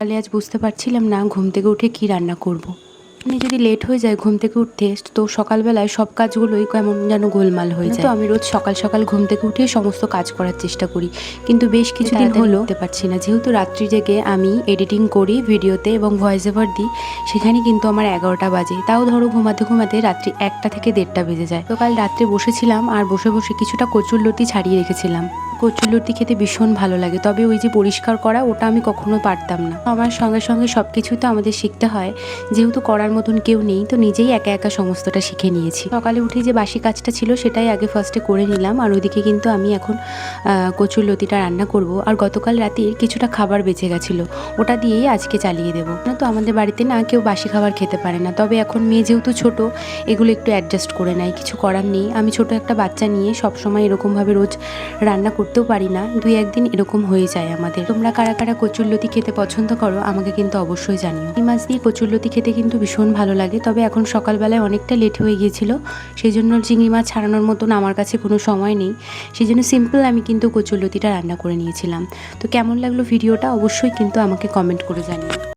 তাহলে আজ বুঝতে পারছিলাম না ঘুম থেকে উঠে কি রান্না করব। যদি লেট হয়ে যায় ঘুম থেকে উঠতে, তো সকালবেলায় সব কাজগুলোই কেমন যেন গোলমাল হয়ে যায়। তো আমি রোজ সকাল সকাল ঘুম থেকে উঠে সমস্ত কাজ করার চেষ্টা করি, কিন্তু বেশ কিছুদিন হলো উঠতে পারছি না। যেহেতু রাত্রি জেগে আমি এডিটিং করি ভিডিওতে এবং ভয়েস ওভার দিই, সেখানে কিন্তু আমার 11টা বাজে। তাও ধরো ঘুমাতে ঘুমাতে রাত্রি 1টা থেকে 1:30 বেজে যায়। তো কাল রাত্রে বসেছিলাম আর বসে বসে কিছুটা কচুরলতি ছাড়িয়ে রেখেছিলাম। কচুরলতি খেতে ভীষণ ভালো লাগে, তবে ওই যে পরিষ্কার করা ওটা আমি কখনো পারতাম না। আমার সঙ্গে সঙ্গে সব কিছুই তো আমাদের শিখতে হয়, যেহেতু করার মতন কেউ নেই, তো নিজেই একা একা সমস্তটা শিখে নিয়েছি। সকালে উঠে যে বাসি কাজটা ছিল সেটাই আগে ফার্স্টে করে নিলাম, আর ওইদিকে কিন্তু আমি এখন কচুরলতিটা রান্না করব। আর গতকাল রাতের কিছুটা খাবার বেঁচে গেছিলো, ওটা দিয়েই আজকে চালিয়ে দেবো। না তো আমাদের বাড়িতে না কেউ বাসি খাবার খেতে পারে না, তবে এখন মেয়ে যেহেতু ছোট, এগুলো একটু অ্যাডজাস্ট করে নেয়, কিছু করার নেই। আমি ছোট একটা বাচ্চা নিয়ে সবসময় এরকমভাবে রোজ রান্না করতেও পারি না, 2-1 দিন এরকম হয়ে যায় আমাদের। তোমরা কারা কারা কচুরলতি খেতে পছন্দ করো আমাকে কিন্তু অবশ্যই জানিও। এই মাছ দিয়ে কচুরলতি খেতে কিন্তু ভীষণ ভালো লাগে, তবে এখন সকালবেলায় অনেকটা লেট হয়ে গিয়েছিল, সেই জন্য চিংড়ি মাছ ছাড়ানোর মতন আমার কাছে কোনো সময় নেই, সেই জন্য সিম্পল আমি কিন্তু কচুরলতিটা রান্না করে নিয়েছিলাম। তো কেমন লাগলো ভিডিওটা অবশ্যই কিন্তু আমাকে কমেন্ট করে জানিও।